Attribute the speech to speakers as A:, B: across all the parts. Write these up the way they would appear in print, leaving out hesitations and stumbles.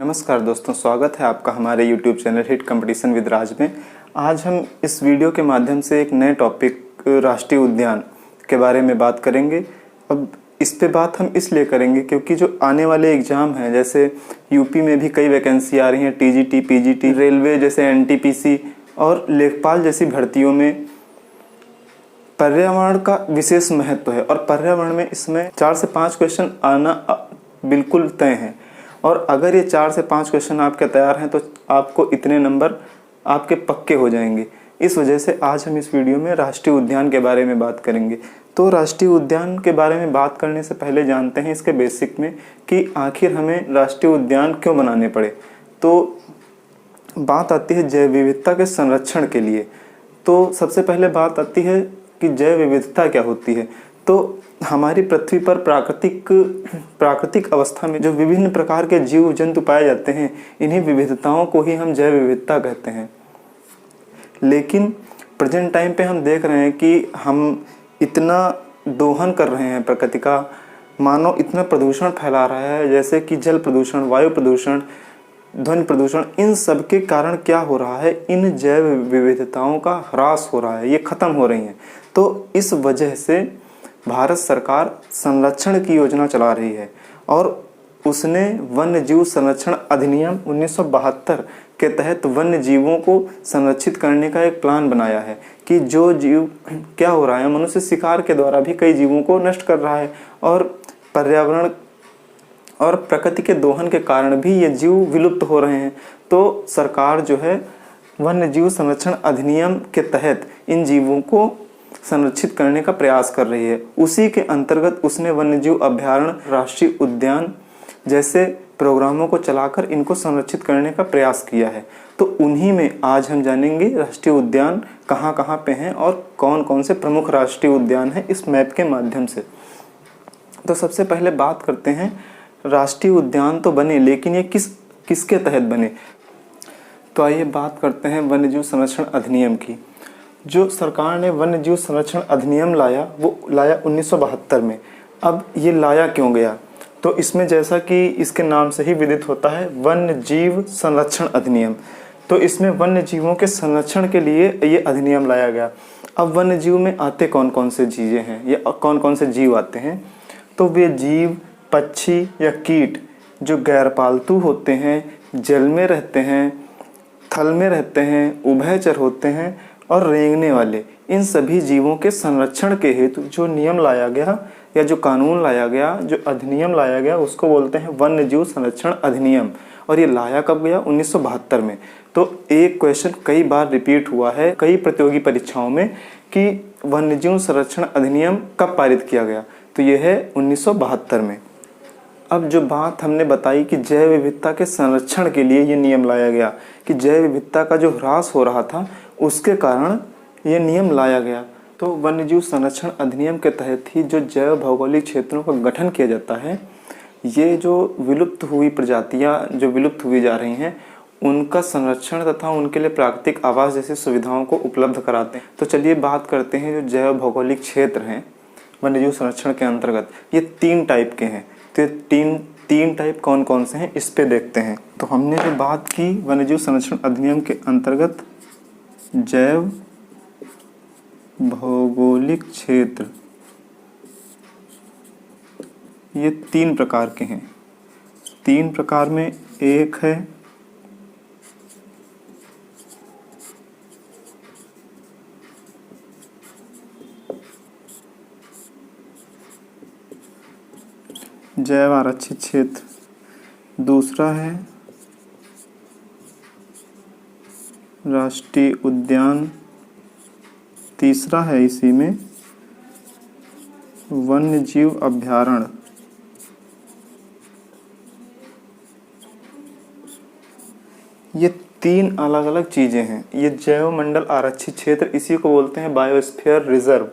A: नमस्कार दोस्तों, स्वागत है आपका हमारे YouTube channel hit competition with Raj में। आज हम इस वीडियो के माध्यम से एक नए टॉपिक राष्ट्रीय उद्यान के बारे में बात करेंगे। अब इस पे बात हम इसलिए करेंगे क्योंकि जो आने वाले एग्ज़ाम हैं, जैसे यूपी में भी कई वैकेंसी आ रही हैं, टीजीटी, पीजीटी, रेलवे जैसे एनटीपीसी और लेखपाल जैसी भर्तियों में पर्यावरण का विशेष महत्व है और पर्यावरण में इसमें 4 से 5 क्वेश्चन आना बिल्कुल तय है। और अगर ये 4 से 5 क्वेश्चन आपके तैयार हैं तो आपको इतने नंबर आपके पक्के हो जाएंगे। इस वजह से आज हम इस वीडियो में राष्ट्रीय उद्यान के बारे में बात करेंगे। तो राष्ट्रीय उद्यान के बारे में बात करने से पहले जानते हैं इसके बेसिक में कि आखिर हमें राष्ट्रीय उद्यान क्यों बनाने पड़े। तो बात आती है जैव विविधता के संरक्षण के लिए। तो सबसे पहले बात आती है कि जैव विविधता क्या होती है। तो हमारी पृथ्वी पर प्राकृतिक अवस्था में जो विभिन्न प्रकार के जीव जंतु पाए जाते हैं, इन्हीं विविधताओं को ही हम जैव विविधता कहते हैं। लेकिन प्रेजेंट टाइम पे हम देख रहे हैं कि हम इतना दोहन कर रहे हैं प्रकृति का, मानो इतना प्रदूषण फैला रहा है, जैसे कि जल प्रदूषण, वायु प्रदूषण, ध्वनि प्रदूषण। इन सब के कारण क्या हो रहा है, इन जैव विविधताओं का ह्रास हो रहा है, ये ख़त्म हो रही हैं। तो इस वजह से भारत सरकार संरक्षण की योजना चला रही है और उसने वन्य जीव संरक्षण अधिनियम 1972 के तहत वन्य जीवों को संरक्षित करने का एक प्लान बनाया है कि जो जीव क्या हो रहा है, मनुष्य शिकार के द्वारा भी कई जीवों को नष्ट कर रहा है और पर्यावरण और प्रकृति के दोहन के कारण भी ये जीव विलुप्त हो रहे हैं। तो सरकार जो है वन्य जीव संरक्षण अधिनियम के तहत इन जीवों को संरक्षित करने का प्रयास कर रही है। उसी के अंतर्गत उसने वन्यजीव अभयारण्य, राष्ट्रीय उद्यान जैसे प्रोग्रामों को चलाकर इनको संरक्षित करने का प्रयास किया है। तो उन्हीं में आज हम जानेंगे राष्ट्रीय उद्यान कहाँ कहाँ पे हैं और कौन कौन से प्रमुख राष्ट्रीय उद्यान हैं इस मैप के माध्यम से। तो सबसे पहले बात करते हैं, राष्ट्रीय उद्यान तो बने, लेकिन ये किसके तहत बने। तो आइए बात करते हैं वन्यजीव संरक्षण अधिनियम की। जो सरकार ने वन्य जीव संरक्षण अधिनियम लाया, वो लाया 1972 में। अब ये लाया क्यों गया, तो इसमें जैसा कि इसके नाम से ही विदित होता है, वन्य जीव संरक्षण अधिनियम। तो इसमें वन्य जीवों के संरक्षण के लिए ये अधिनियम लाया गया। अब वन्य जीव में आते कौन कौन से चीज़ें हैं या कौन कौन से जीव आते हैं, तो वे जीव, पक्षी या कीट जो गैर पालतू होते हैं, जल में रहते हैं, थल में रहते हैं, उभयचर होते हैं और रेंगने वाले, इन सभी जीवों के संरक्षण के हेतु जो नियम लाया गया या जो कानून लाया गया, जो अधिनियम लाया गया, उसको बोलते हैं वन्य जीव संरक्षण अधिनियम। और ये लाया कब गया, 1972 में। तो एक क्वेश्चन कई बार रिपीट हुआ है कई प्रतियोगी परीक्षाओं में कि वन्य जीव संरक्षण अधिनियम कब पारित किया गया, तो ये है 1972 में। अब जो बात हमने बताई कि जैव विविधता के संरक्षण के लिए ये नियम लाया गया, कि जैव विविधता का जो ह्रास हो रहा था उसके कारण ये नियम लाया गया। तो वन्यजीव संरक्षण अधिनियम के तहत ही जो जैव भौगोलिक क्षेत्रों का गठन किया जाता है, ये जो विलुप्त हुई प्रजातियां जो विलुप्त हुई जा रही हैं, उनका संरक्षण तथा उनके लिए प्राकृतिक आवास जैसी सुविधाओं को उपलब्ध कराते हैं। तो चलिए बात करते हैं जो जैव भौगोलिक क्षेत्र हैं वन्यजीव संरक्षण के अंतर्गत, ये 3 टाइप के हैं। तो तीन टाइप कौन कौन से हैं इस पे देखते हैं। तो हमने जो बात की वन्यजीव संरक्षण अधिनियम के अंतर्गत जैव भौगोलिक क्षेत्र, ये 3 प्रकार के हैं। 3 प्रकार में एक है जैव आरक्षित क्षेत्र, दूसरा है राष्ट्रीय उद्यान, तीसरा है इसी में वन्य जीव अभयारण्य। ये 3 अलग अलग चीज़ें हैं। ये जैव मंडल आरक्षित क्षेत्र, इसी को बोलते हैं बायोस्फीयर रिजर्व।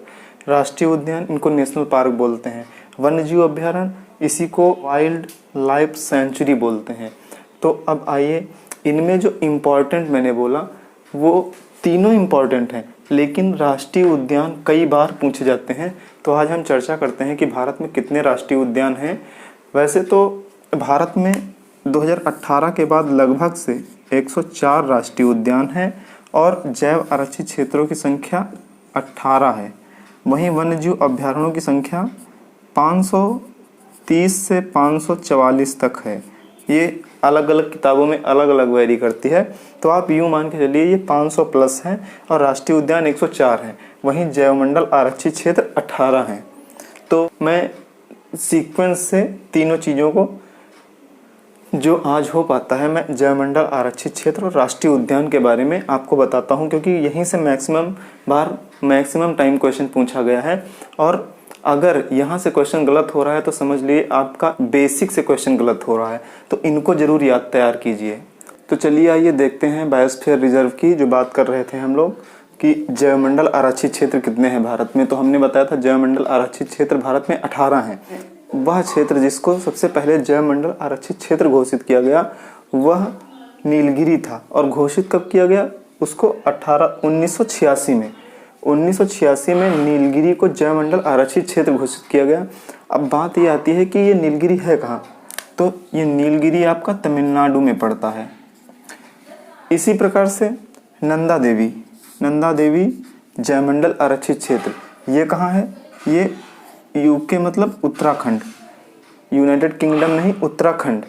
A: राष्ट्रीय उद्यान, इनको नेशनल पार्क बोलते हैं। वन्य जीव अभयारण्य, इसी को वाइल्ड लाइफ सेंचुरी बोलते हैं। तो अब आइए, इनमें जो इम्पोर्टेंट मैंने बोला वो तीनों इम्पोर्टेंट हैं, लेकिन राष्ट्रीय उद्यान कई बार पूछे जाते हैं। तो आज हम चर्चा करते हैं कि भारत में कितने राष्ट्रीय उद्यान हैं। वैसे तो भारत में 2018 के बाद लगभग से 104 राष्ट्रीय उद्यान हैं और जैव आरक्षित क्षेत्रों की संख्या 18 है। वहीं वन्यजीव अभ्यारण्यों की संख्या 530 से 544 तक है। ये अलग अलग किताबों में अलग अलग वेरी करती है, तो आप यूँ मान के चलिए ये 500 प्लस है और राष्ट्रीय उद्यान 104 है, वहीं जैवमंडल आरक्षित क्षेत्र 18 हैं। तो मैं सीक्वेंस से तीनों चीज़ों को जो आज हो पाता है मैं जैवमंडल आरक्षित क्षेत्र और राष्ट्रीय उद्यान के बारे में आपको बताता हूं, क्योंकि यहीं से मैक्सिमम टाइम क्वेश्चन पूछा गया है। और अगर यहाँ से क्वेश्चन गलत हो रहा है तो समझ लिए आपका बेसिक से क्वेश्चन गलत हो रहा है, तो इनको जरूर याद तैयार कीजिए। तो चलिए आइए देखते हैं बायोस्फीयर रिजर्व की जो बात कर रहे थे हम लोग कि जैवमंडल आरक्षित क्षेत्र कितने हैं भारत में। तो हमने बताया था जैवमंडल आरक्षित क्षेत्र भारत में 18 हैं। वह क्षेत्र जिसको सबसे पहले जैवमंडल आरक्षित क्षेत्र घोषित किया गया वह नीलगिरी था। और घोषित कब किया गया उसको 1986 में। 1986 में नीलगिरी को जैवमंडल आरक्षित क्षेत्र घोषित किया गया। अब बात ये आती है कि ये नीलगिरी है कहाँ, तो ये नीलगिरी आपका तमिलनाडु में पड़ता है। इसी प्रकार से नंदा देवी जैवमंडल आरक्षित क्षेत्र ये कहाँ है, ये यूके मतलब उत्तराखंड, यूनाइटेड किंगडम नहीं, उत्तराखंड।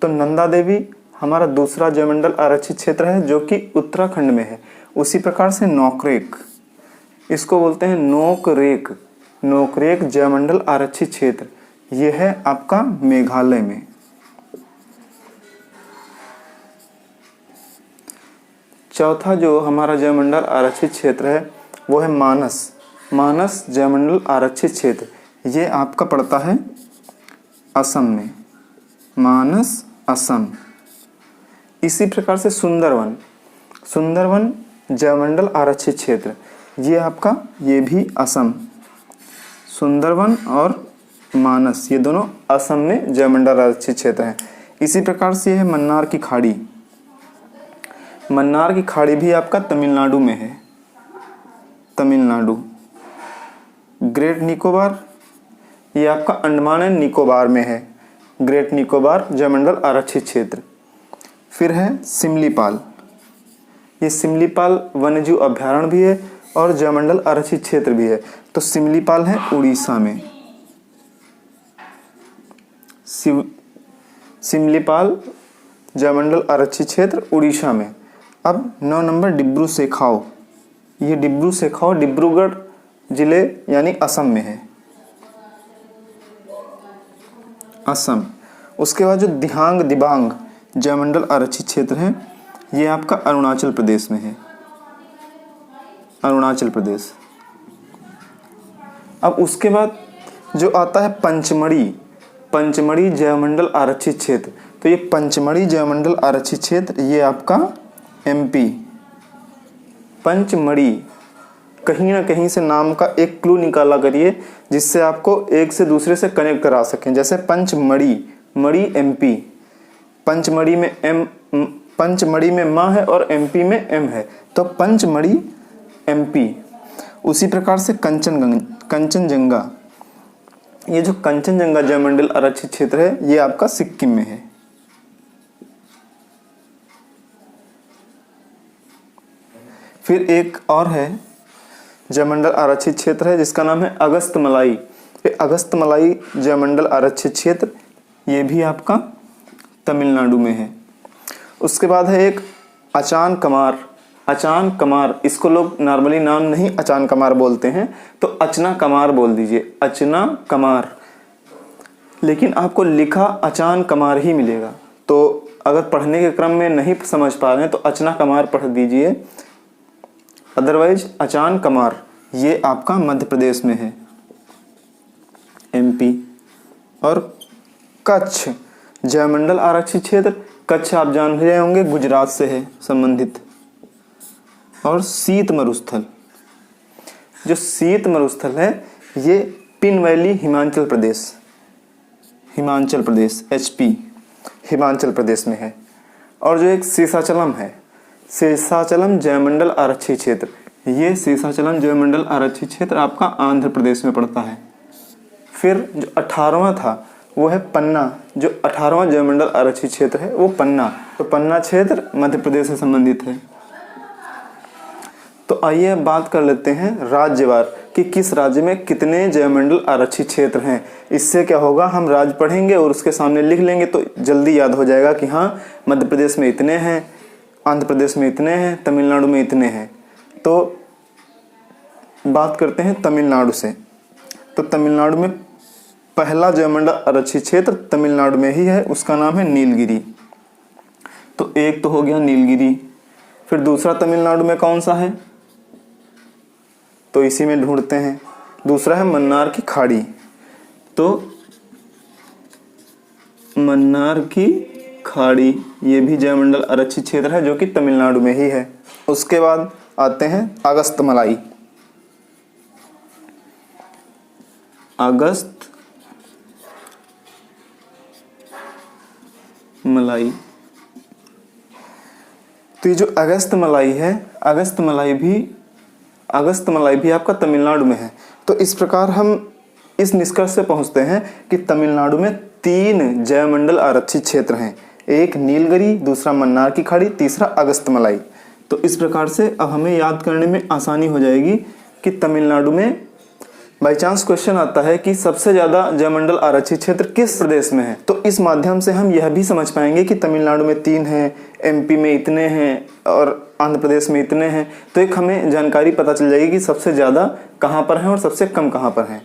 A: तो नंदा देवी हमारा दूसरा जैवमंडल आरक्षित क्षेत्र है जो कि उत्तराखंड में है। उसी प्रकार से नोकरेक, इसको बोलते हैं नोकरेक जैवमंडल आरक्षित क्षेत्र, ये है आपका मेघालय में। चौथा जो हमारा जैवमंडल आरक्षित क्षेत्र है वो है मानस जैवमंडल आरक्षित क्षेत्र, ये आपका पड़ता है असम में, मानस असम। इसी प्रकार से सुंदरवन जैवमंडल आरक्षित क्षेत्र, ये भी असम। सुंदरवन और मानस ये दोनों असम में जैवमंडल आरक्षित क्षेत्र हैं। इसी प्रकार से है मन्नार की खाड़ी भी आपका तमिलनाडु में है, ग्रेट निकोबार ये आपका अंडमान एंड निकोबार में है, ग्रेट निकोबार जैवमंडल आरक्षित क्षेत्र। फिर है सिमलीपाल, ये सिमलीपाल वन्यजीव अभ्यारण्य भी है और जैवमंडल आरक्षित क्षेत्र भी है। तो सिमलीपाल है उड़ीसा में, सिमलीपाल जैवमंडल आरक्षित क्षेत्र उड़ीसा में। अब 9 नंबर डिब्रू सेखाओ, ये डिब्रूगढ़ जिले यानी असम में है, असम। उसके बाद जो दिबांग जैवमंडल आरक्षित क्षेत्र है ये आपका अरुणाचल प्रदेश में है, अरुणाचल प्रदेश। अब उसके बाद जो आता है पंचमढ़ी जैवमंडल आरक्षित क्षेत्र, तो ये पंचमढ़ी जैवमंडल आरक्षित क्षेत्र ये आपका एमपी। पंचमढ़ी कहीं ना कहीं से नाम का एक क्लू निकाला करिए जिससे आपको एक से दूसरे से कनेक्ट करा सकें। जैसे मड़ी एमपी, पंचमढ़ी में म है और एमपी में एम है, तो पंचमढ़ी एमपी। उसी प्रकार से कंचनजंगा, ये जो कंचनजंगा जैवमंडल आरक्षित क्षेत्र है ये आपका सिक्किम में है। फिर एक और है जैवमंडल आरक्षित क्षेत्र है जिसका नाम है अगस्तमलाई। ये अगस्तमलाई जैवमंडल आरक्षित क्षेत्र ये भी आपका तमिलनाडु में है। उसके बाद है एक अचान कमार, इसको लोग नॉर्मली नाम नहीं अचान कमार बोलते हैं, तो अचना कमार बोल दीजिए, अचना कमार, लेकिन आपको लिखा अचान कमार ही मिलेगा। तो अगर पढ़ने के क्रम में नहीं समझ पा रहे हैं तो अचना कमार पढ़ दीजिए, अदरवाइज अचान कमार ये आपका मध्य प्रदेश में है, एमपी। और कच्छ जैवमंडल आरक्षित क्षेत्र, कच्छ आप जान रहे होंगे गुजरात से है संबंधित। और शीत मरुस्थल है ये pin valley Himachal Pradesh HP Himachal Pradesh में है। और जो एक शेषाचलम जैवमंडल आरक्षित क्षेत्र, ये शेषाचलम जैवमंडल आरक्षित क्षेत्र आपका आंध्र प्रदेश में पड़ता है। फिर जो 18वां था वो है पन्ना, जो 18वां जैवमंडल आरक्षित क्षेत्र है वो पन्ना। तो पन्ना क्षेत्र मध्य प्रदेश से संबंधित है। तो आइए अब बात कर लेते हैं राज्यवार कि किस राज्य में कितने जैवमंडल आरक्षित क्षेत्र हैं। इससे क्या होगा, हम राज्य पढ़ेंगे और उसके सामने लिख लेंगे तो जल्दी याद हो जाएगा कि हाँ मध्य प्रदेश में इतने हैं, आंध्र प्रदेश में इतने हैं, तमिलनाडु में इतने हैं। तो बात करते हैं तमिलनाडु से। तो तमिलनाडु में पहला जैवमंडल आरक्षित क्षेत्र तमिलनाडु में ही है, उसका नाम है नीलगिरी। तो एक तो हो गया नीलगिरी। फिर दूसरा तमिलनाडु में कौन सा है, तो इसी में ढूंढते हैं। दूसरा है मन्नार की खाड़ी। तो मन्नार की खाड़ी ये भी जैवमंडल आरक्षित क्षेत्र है जो कि तमिलनाडु में ही है। उसके बाद आते हैं अगस्त्यमलाई। अगस्त्यमलाई, तो ये जो अगस्त्यमलाई है, अगस्त्यमलाई भी आपका तमिलनाडु में है। तो इस प्रकार हम इस निष्कर्ष से पहुंचते हैं कि तमिलनाडु में 3 जैवमंडल आरक्षित क्षेत्र हैं, एक नीलगिरी, दूसरा मन्नार की खाड़ी, तीसरा अगस्त्यमलाई। तो इस प्रकार से अब हमें याद करने में आसानी हो जाएगी कि तमिलनाडु में बाई चांस क्वेश्चन आता है कि सबसे ज़्यादा जैवमंडल आरक्षित क्षेत्र किस प्रदेश में है, तो इस माध्यम से हम यह भी समझ पाएंगे कि तमिलनाडु में 3 हैं, एमपी में इतने हैं और आंध्र प्रदेश में इतने हैं। तो एक हमें जानकारी पता चल जाएगी कि सबसे ज़्यादा कहाँ पर हैं और सबसे कम कहाँ पर हैं।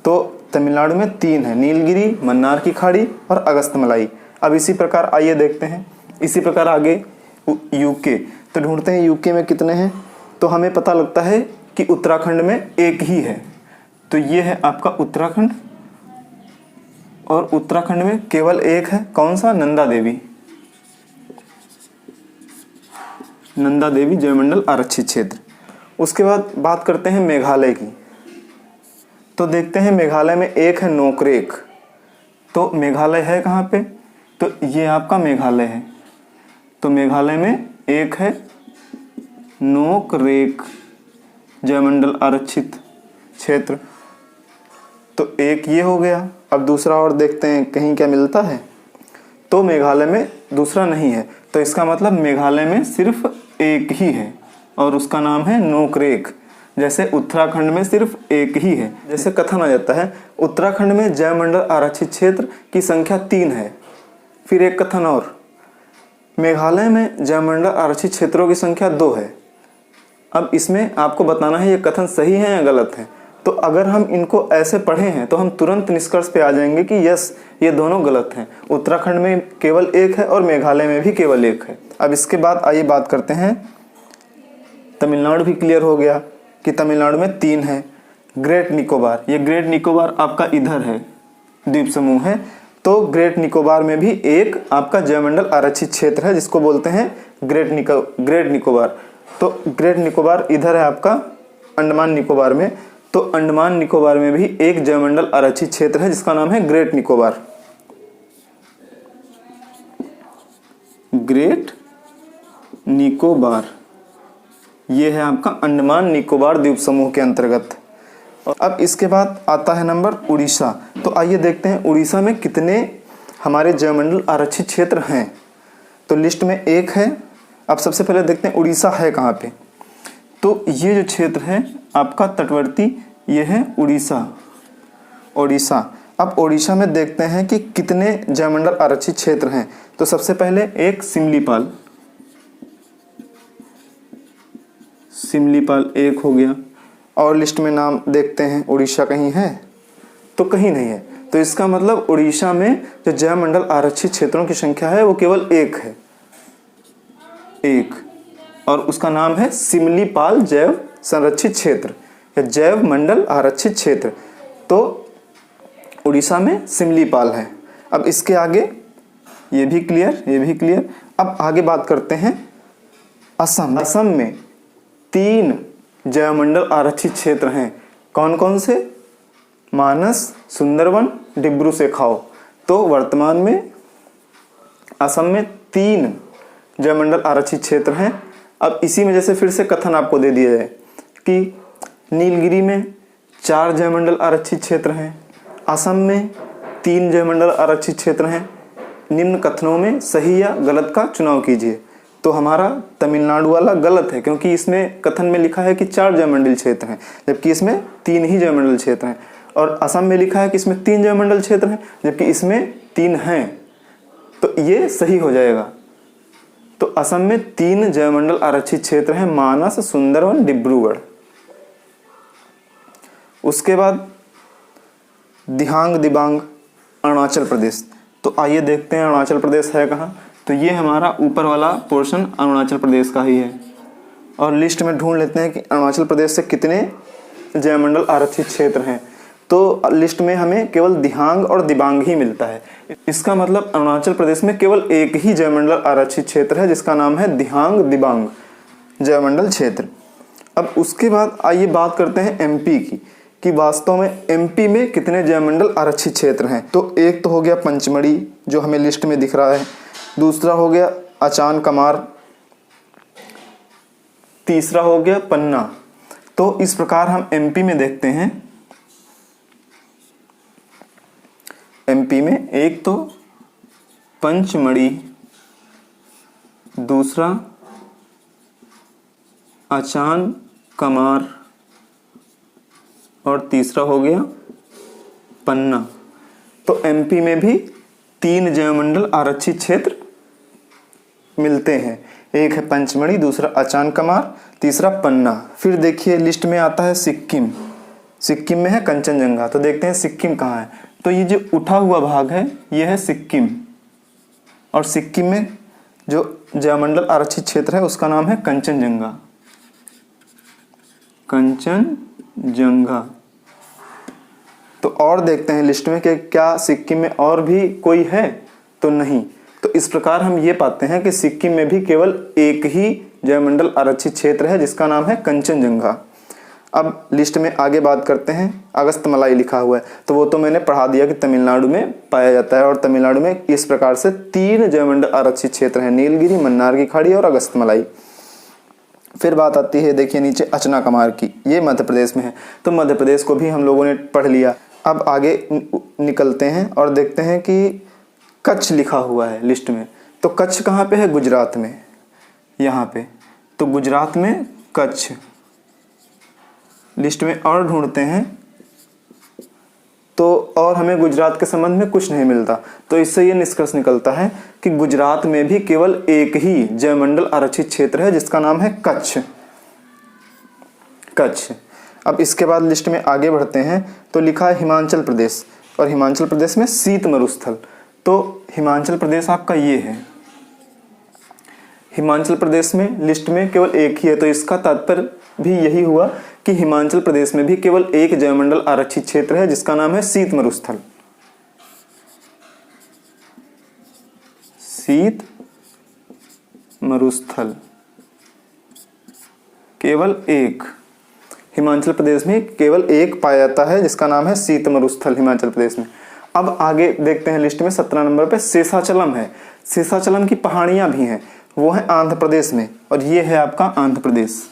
A: तो तमिलनाडु में 3 है, नीलगिरी, मन्नार की खाड़ी और अगस्त्यमलाई। अब इसी प्रकार आइए देखते हैं, इसी प्रकार आगे यूके। तो ढूंढते हैं यूके में कितने हैं। तो हमें पता लगता है कि उत्तराखंड में एक ही है। तो ये है आपका उत्तराखंड, और उत्तराखंड में केवल एक है, कौन सा, नंदा देवी। नंदा देवी जैवमंडल आरक्षित क्षेत्र। उसके बाद बात करते हैं मेघालय की। तो देखते हैं मेघालय में एक है नोकरेक। तो मेघालय है कहाँ पे, तो ये आपका मेघालय है। तो मेघालय में एक है नोकरेक जैवमंडल आरक्षित क्षेत्र। तो एक ये हो गया। अब दूसरा और देखते हैं कहीं क्या मिलता है। तो मेघालय में दूसरा नहीं है, तो इसका मतलब मेघालय में सिर्फ एक ही है और उसका नाम है नोकरेक। जैसे उत्तराखंड में सिर्फ एक ही है। जैसे कथन आ जाता है उत्तराखंड में जैवमंडल आरक्षित क्षेत्र की संख्या 3 है। फिर एक कथन और, मेघालय में जैवमंडल आरक्षित क्षेत्रों की संख्या 2 है। अब इसमें आपको बताना है ये कथन सही है या गलत है। तो अगर हम इनको ऐसे पढ़े हैं तो हम तुरंत निष्कर्ष पे आ जाएंगे कि यस ये दोनों गलत हैं। उत्तराखंड में केवल एक है और मेघालय में भी केवल एक है। अब इसके बाद आइए बात करते हैं, तमिलनाडु भी क्लियर हो गया कि तमिलनाडु में 3 है। ग्रेट निकोबार, ये ग्रेट निकोबार आपका इधर है, द्वीप समूह है। तो ग्रेट निकोबार में भी एक आपका जैवमंडल आरक्षित क्षेत्र है जिसको बोलते हैं ग्रेट निकोबार। तो ग्रेट निकोबार इधर है आपका अंडमान निकोबार में। तो अंडमान निकोबार में भी एक जैवमंडल आरक्षित क्षेत्र है जिसका नाम है ग्रेट निकोबार। ग्रेट निकोबार ये है आपका अंडमान निकोबार द्वीप समूह के अंतर्गत। और अब इसके बाद आता है नंबर उड़ीसा। तो आइए देखते हैं उड़ीसा में कितने हमारे जैवमंडल आरक्षित क्षेत्र हैं। तो लिस्ट में एक है। अब सबसे पहले देखते हैं उड़ीसा है कहाँ पे। तो ये जो क्षेत्र है आपका तटवर्ती, ये है उड़ीसा। अब उड़ीसा में देखते हैं कि कितने जैवमंडल आरक्षित क्षेत्र हैं। तो सबसे पहले एक सिमलीपाल एक हो गया। और लिस्ट में नाम देखते हैं, उड़ीसा कहीं है, तो कहीं नहीं है। तो इसका मतलब उड़ीसा में जो जैवमंडल आरक्षित क्षेत्रों की संख्या है वो केवल एक है, एक, और उसका नाम है सिमलीपाल जैव संरक्षित क्षेत्र या जैव मंडल आरक्षित क्षेत्र। तो उड़ीसा में सिमलीपाल है। अब इसके आगे ये भी क्लियर। अब आगे बात करते हैं असम में 3 जैवमंडल आरक्षित क्षेत्र हैं। कौन कौन से, मानस, सुंदरवन, डिब्रू सेखाव। तो वर्तमान में असम में 3 जैवमंडल आरक्षित क्षेत्र हैं। अब इसी में जैसे फिर से कथन आपको दे दिया जाए कि नीलगिरी में 4 जैवमंडल आरक्षित क्षेत्र हैं, असम में 3 जयमंडल आरक्षित क्षेत्र हैं। निम्न कथनों में सही या गलत का चुनाव कीजिए। तो हमारा तमिलनाडु वाला गलत है, क्योंकि इसमें कथन में लिखा है कि 4 जयमंडल क्षेत्र हैं, जबकि इसमें 3 ही जयमंडल क्षेत्र हैं। और असम में लिखा है कि इसमें 3 जयमंडल क्षेत्र हैं, जबकि इसमें 3 हैं। तो ये सही हो जाएगा। तो असम में 3 जयमंडल आरक्षित क्षेत्र हैं, मानस, सुंदरवन, डिब्रूगढ़। उसके बाद दिहांग दिबांग अरुणाचल प्रदेश। तो आइए देखते हैं अरुणाचल प्रदेश है कहाँ। तो ये हमारा ऊपर वाला पोर्शन अरुणाचल प्रदेश का ही है। और लिस्ट में ढूंढ लेते हैं कि अरुणाचल प्रदेश से कितने जयमंडल आरक्षित क्षेत्र हैं। तो लिस्ट में हमें केवल दिहांग और दिबांग ही मिलता है। इसका मतलब अरुणाचल प्रदेश में केवल एक ही जयमंडल आरक्षित क्षेत्र है, जिसका नाम है दिहांग दिबांग जयमंडल क्षेत्र। अब उसके बाद आइए बात करते हैं एमपी की, कि वास्तव में एमपी में कितने जयमंडल आरक्षित क्षेत्र हैं। तो एक तो हो गया पंचमढ़ी, जो हमें लिस्ट में दिख रहा है। दूसरा हो गया अचान कमार। तीसरा हो गया पन्ना। तो इस प्रकार हम एमपी में देखते हैं। एमपी में एक तो पंचमढ़ी, दूसरा अचान कमार और तीसरा हो गया पन्ना। तो एमपी में भी 3 जयमंडल आरक्षित क्षेत्र मिलते हैं। एक है पंचमढ़ी, दूसरा अचान कमार, तीसरा पन्ना। फिर देखिए लिस्ट में आता है सिक्किम। सिक्किम में है कंचनजंगा। तो देखते हैं सिक्किम कहाँ है। तो ये जो उठा हुआ भाग है ये है सिक्किम, और सिक्किम में जो जयमंडल आरक्षित क्षेत्र है उसका नाम है कंचनजंगा। कंचनजंगा। तो और देखते हैं लिस्ट में कि क्या सिक्किम में और भी कोई है, तो नहीं। तो इस प्रकार हम ये पाते हैं कि सिक्किम में भी केवल एक ही जयमंडल आरक्षित क्षेत्र है, जिसका नाम है कंचनजंगा। अब लिस्ट में आगे बात करते हैं। अगस्तमलाई लिखा हुआ है, तो वो तो मैंने पढ़ा दिया कि तमिलनाडु में पाया जाता है। और तमिलनाडु में इस प्रकार से 3 जयमंडल आरक्षित क्षेत्र हैं, नीलगिरी, मन्नार की खाड़ी और अगस्तमलाई। फिर बात आती है देखिए नीचे अचना कमार की, ये मध्य प्रदेश में है। तो मध्य प्रदेश को भी हम लोगों ने पढ़ लिया। अब आगे निकलते हैं और देखते हैं कि कच्छ लिखा हुआ है लिस्ट में। तो कच्छ कहाँ पे है? गुजरात में, यहाँ पे। तो गुजरात में कच्छ। लिस्ट में और ढूंढते हैं तो और हमें गुजरात के संबंध में कुछ नहीं मिलता। तो इससे ये निष्कर्ष निकलता है कि गुजरात में भी केवल एक ही जयमंडल आरक्षित क्षेत्र है, जिसका नाम है कच्छ। कच्छ। अब इसके बाद लिस्ट में आगे बढ़ते हैं तो लिखा है हिमाचल प्रदेश, और हिमाचल प्रदेश में शीत मरुस्थल। तो हिमाचल प्रदेश आपका ये है। हिमाचल प्रदेश में लिस्ट में केवल एक ही है, तो इसका तात्पर्य भी यही हुआ कि हिमाचल प्रदेश में भी केवल एक जयमंडल आरक्षित क्षेत्र है, जिसका नाम है शीत मरुस्थल। शीत मरुस्थल केवल एक, हिमाचल प्रदेश में केवल एक पाया जाता है, जिसका नाम है शीत मरुस्थल हिमाचल प्रदेश में। अब आगे देखते हैं लिस्ट में 17 नंबर पे शेषाचलम है। शेषाचलम की पहाड़ियां भी हैं, वो है आंध्र प्रदेश में, और ये है आपका आंध्र प्रदेश।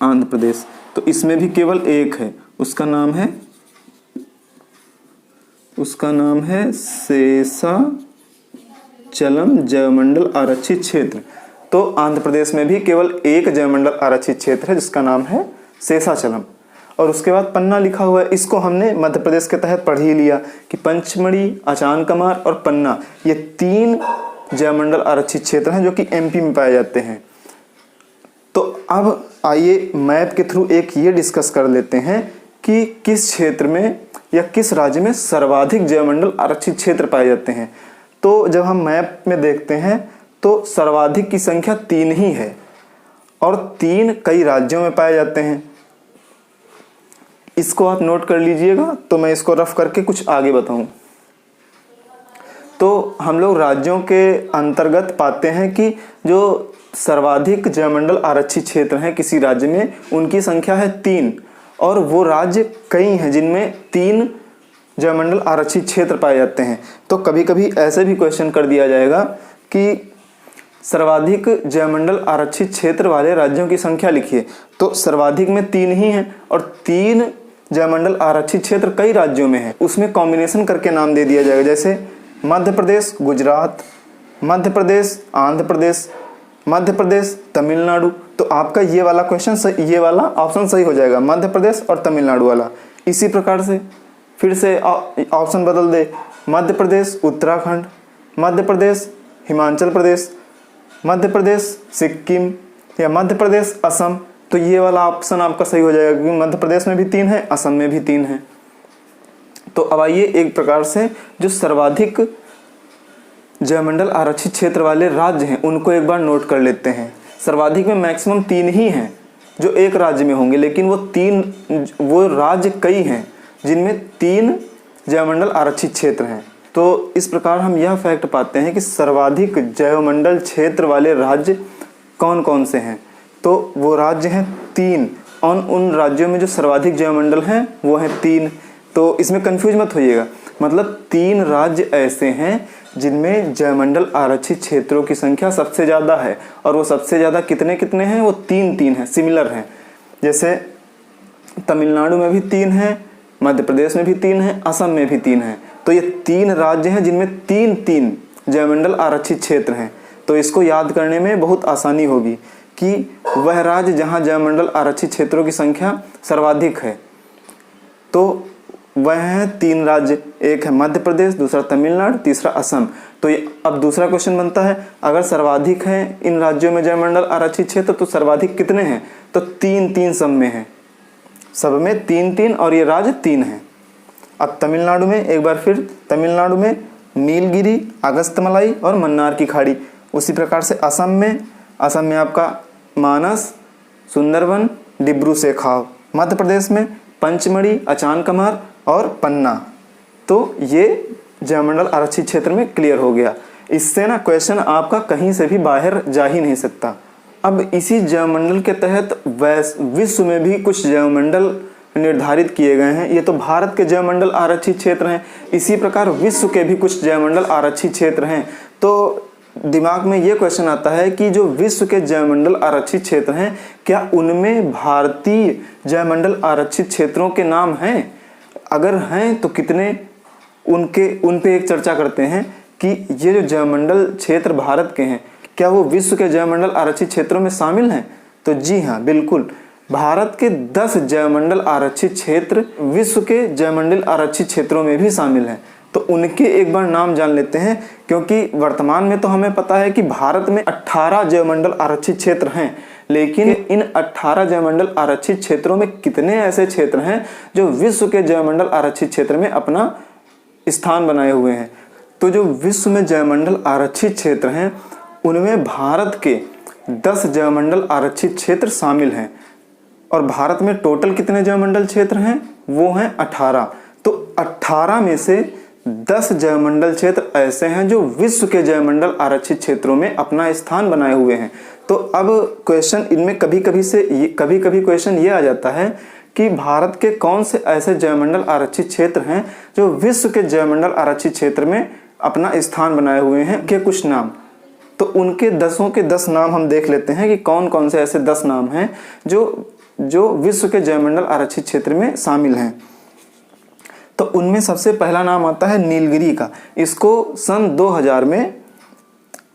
A: आंध्र प्रदेश। तो इसमें भी केवल एक है, उसका नाम है शेषाचलम जयमंडल आरक्षित क्षेत्र। तो आंध्र प्रदेश में भी केवल एक जयमंडल आरक्षित क्षेत्र है, जिसका नाम है शेषाचलम। और उसके बाद पन्ना लिखा हुआ है, इसको हमने मध्य प्रदेश के तहत पढ़ ही लिया कि पंचमढ़ी, अचान कमार और पन्ना, ये 3 जयमंडल आरक्षित क्षेत्र हैं जो कि एमपी में पाए जाते हैं। तो अब आइए मैप के थ्रू एक ये डिस्कस कर लेते हैं कि किस क्षेत्र में या किस राज्य में सर्वाधिक जयमंडल आरक्षित क्षेत्र पाए जाते हैं। तो जब हम मैप में देखते हैं तो सर्वाधिक की संख्या 3 ही है, और 3 कई राज्यों में पाए जाते हैं। इसको आप नोट कर लीजिएगा, तो मैं इसको रफ करके कुछ आगे बताऊं। तो हम लोग राज्यों के अंतर्गत पाते हैं कि जो सर्वाधिक जयमंडल आरक्षित क्षेत्र हैं किसी राज्य में, उनकी संख्या है 3, और वो राज्य कई हैं जिनमें 3 जयमंडल आरक्षित क्षेत्र पाए जाते हैं। तो कभी कभी ऐसे भी क्वेश्चन कर दिया जाएगा कि सर्वाधिक जयमंडल आरक्षित क्षेत्र वाले राज्यों की संख्या लिखिए। तो सर्वाधिक में 3 ही हैं, और 3 जयमंडल आरक्षित क्षेत्र कई राज्यों में है, उसमें कॉम्बिनेशन करके नाम दे दिया जाएगा। जैसे मध्य प्रदेश, गुजरात, मध्य प्रदेश, आंध्र प्रदेश, मध्य प्रदेश, तमिलनाडु। तो आपका ये वाला क्वेश्चन ये वाला ऑप्शन सही हो जाएगा, मध्य प्रदेश और तमिलनाडु वाला। इसी प्रकार से फिर से ऑप्शन बदल दे, मध्य प्रदेश उत्तराखंड, मध्य प्रदेश हिमाचल प्रदेश, मध्य प्रदेश सिक्किम या मध्य प्रदेश असम। तो ये वाला ऑप्शन आपका सही हो जाएगा क्योंकि मध्य प्रदेश में भी 3 है, असम में भी 3 है। तो अब आइए एक प्रकार से जो सर्वाधिक जयमंडल आरक्षित क्षेत्र वाले राज्य हैं उनको एक बार नोट कर लेते हैं। सर्वाधिक में मैक्सिमम 3 ही हैं जो एक राज्य में होंगे, लेकिन वो राज्य कई हैं जिनमें 3 जयमंडल आरक्षित क्षेत्र हैं। तो इस प्रकार हम यह फैक्ट पाते हैं कि सर्वाधिक जयमंडल क्षेत्र वाले राज्य कौन कौन से हैं। तो वो राज्य हैं 3, और उन राज्यों में जो सर्वाधिक जयमंडल हैं वो हैं 3। तो इसमें कंफ्यूज मत होइएगा, मतलब 3 राज्य ऐसे हैं जिनमें जयमंडल आरक्षित क्षेत्रों की संख्या सबसे ज़्यादा है, और वो सबसे ज़्यादा कितने कितने हैं, वो 3 हैं, सिमिलर हैं। जैसे तमिलनाडु में भी 3 हैं, मध्य प्रदेश में भी 3 हैं, असम में भी 3 हैं। तो ये 3 राज्य हैं जिनमें 3 जयमंडल आरक्षित क्षेत्र हैं। तो इसको याद करने में बहुत आसानी होगी कि वह राज्य जहाँ जयमंडल आरक्षित क्षेत्रों की संख्या सर्वाधिक है, तो वह हैं 3 राज्य, एक है मध्य प्रदेश, दूसरा तमिलनाडु, तीसरा असम। तो ये अब दूसरा क्वेश्चन बनता है, अगर सर्वाधिक हैं इन राज्यों में जयमंडल आरक्षित क्षेत्र तो सर्वाधिक कितने हैं, तो 3 सब में हैं, सब में 3 और ये राज्य 3 हैं। अब तमिलनाडु में एक बार फिर, तमिलनाडु में नीलगिरी, अगस्तमलाई और मन्नार की खाड़ी। उसी प्रकार से असम में आपका मानस, सुंदरवन, डिब्रू सेखाव। मध्य प्रदेश में पंचमढ़ी, अचानकमार और पन्ना। तो ये जयमंडल आरक्षित क्षेत्र में क्लियर हो गया। इससे ना क्वेश्चन आपका कहीं से भी बाहर जा ही नहीं सकता। अब इसी जयमंडल के तहत विश्व में भी कुछ जयमंडल निर्धारित किए गए हैं। ये तो भारत के जयमंडल आरक्षित क्षेत्र हैं, इसी प्रकार विश्व के भी कुछ जयमंडल आरक्षित क्षेत्र हैं। तो दिमाग में ये क्वेश्चन आता है कि जो विश्व के जयमंडल आरक्षित क्षेत्र हैं, क्या उनमें भारतीय जयमंडल आरक्षित क्षेत्रों के नाम हैं? अगर हैं तो कितने, उन पे एक चर्चा करते हैं कि ये जो जयमंडल क्षेत्र भारत के हैं, क्या वो विश्व के जयमंडल आरक्षित क्षेत्रों में शामिल हैं? तो जी हाँ, बिल्कुल। भारत के 10 जयमंडल आरक्षित क्षेत्र विश्व के जयमंडल आरक्षित क्षेत्रों में भी शामिल हैं। तो उनके एक बार नाम जान लेते हैं, क्योंकि वर्तमान में तो हमें पता है कि भारत में 18 जयमंडल आरक्षित क्षेत्र हैं, लेकिन इन 18 जयमंडल आरक्षित क्षेत्रों में कितने ऐसे क्षेत्र हैं जो विश्व के जयमंडल आरक्षित क्षेत्र में अपना स्थान बनाए हुए हैं। तो जो विश्व में जयमंडल आरक्षित क्षेत्र हैं उनमें भारत के 10 जयमंडल आरक्षित क्षेत्र शामिल हैं, और भारत में टोटल कितने जयमंडल क्षेत्र हैं, वो हैं 18। तो 18 में से 10 जयमंडल क्षेत्र ऐसे हैं जो विश्व के जयमंडल आरक्षित क्षेत्रों में अपना स्थान बनाए हुए हैं। तो अब क्वेश्चन इनमें कभी कभी क्वेश्चन ये आ जाता है कि भारत के कौन से ऐसे जयमंडल आरक्षित क्षेत्र हैं जो विश्व के जयमंडल आरक्षित क्षेत्र में अपना स्थान बनाए हुए हैं, के कुछ नाम। तो उनके 10 के 10 नाम हम देख लेते हैं कि कौन कौन से ऐसे 10 नाम हैं जो विश्व के जयमंडल आरक्षित क्षेत्र में शामिल हैं। तो उनमें सबसे पहला नाम आता है नीलगिरी का। इसको सन 2000 में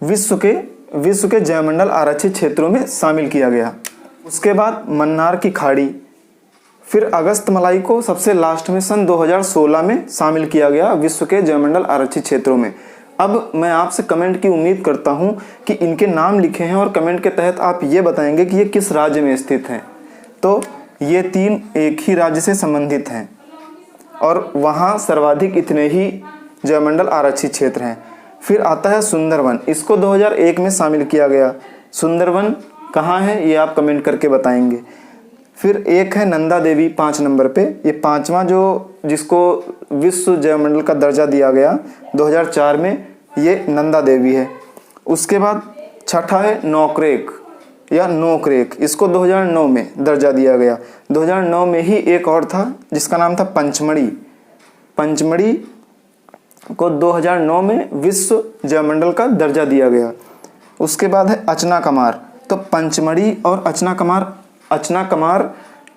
A: विश्व के जयमंडल आरक्षित क्षेत्रों में शामिल किया गया। उसके बाद मन्नार की खाड़ी, फिर अगस्तमलाई को सबसे लास्ट में सन 2016 में शामिल किया गया विश्व के जयमंडल आरक्षित क्षेत्रों में। अब मैं आपसे कमेंट की उम्मीद करता हूं कि इनके नाम लिखे हैं और कमेंट के तहत आप ये बताएंगे कि ये किस राज्य में स्थित हैं। तो ये 3 एक ही राज्य से संबंधित हैं और वहाँ सर्वाधिक इतने ही जयमंडल आरक्षित क्षेत्र हैं। फिर आता है सुंदरवन, इसको 2001 में शामिल किया गया। सुंदरवन कहाँ है ये आप कमेंट करके बताएंगे। फिर एक है नंदा देवी 5 नंबर पे, ये 5वां जिसको विश्व जयमंडल का दर्जा दिया गया 2004 में, ये नंदा देवी है। उसके बाद छठा है नौकरेक या नोकरेक, इसको 2009 में दर्जा दिया गया। 2009 में ही एक और था जिसका नाम था पंचमढ़ी। पंचमढ़ी को 2009 में विश्व जयमंडल का दर्जा दिया गया। उसके बाद है अचनाकमार। तो पंचमढ़ी और अचनाकमार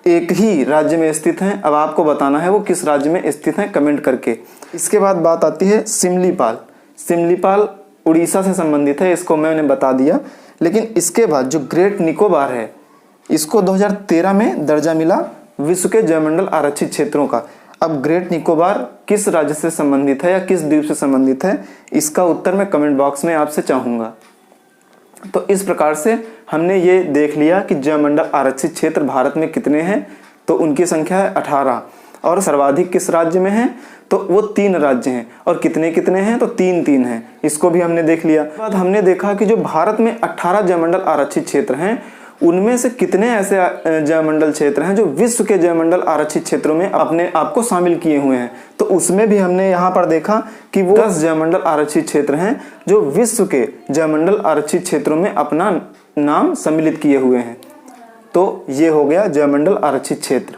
A: एक ही राज्य में स्थित हैं। अब आपको बताना है वो किस राज्य में स्थित हैं कमेंट करके। इसके बाद बात आती है सिमलीपाल। सिमलीपाल उड़ीसा से संबंधित है, इसको मैंने बता दिया। लेकिन इसके बाद जो ग्रेट निकोबार है, इसको 2013 में दर्जा मिला विश्व के जैवमंडल आरक्षित क्षेत्रों का। अब ग्रेट निकोबार किस राज्य से संबंधित है या किस द्वीप से संबंधित है, इसका उत्तर मैं कमेंट बॉक्स में आपसे चाहूँगा। तो इस प्रकार से हमने ये देख लिया कि जैवमंडल आरक्षित क्षेत्र भारत में कितने हैं। तो उनकी संख्या है 18 और सर्वाधिक किस राज्य में है, तो वो 3 राज्य हैं। और कितने कितने हैं, तो 3-3 हैं। इसको भी हमने देख लिया। बाद हमने देखा कि जो भारत में 18 जैवमंडल आरक्षित क्षेत्र हैं, उनमें से कितने ऐसे जैवमंडल क्षेत्र हैं जो विश्व के जैवमंडल आरक्षित क्षेत्रों में अपने आप को शामिल किए हुए हैं। तो उसमें भी हमने यहाँ पर देखा कि वो 10 जैवमंडल आरक्षित क्षेत्र हैं जो विश्व के जैवमंडल आरक्षित क्षेत्रों में अपना नाम सम्मिलित किए हुए हैं। तो ये हो गया जैवमंडल आरक्षित क्षेत्र।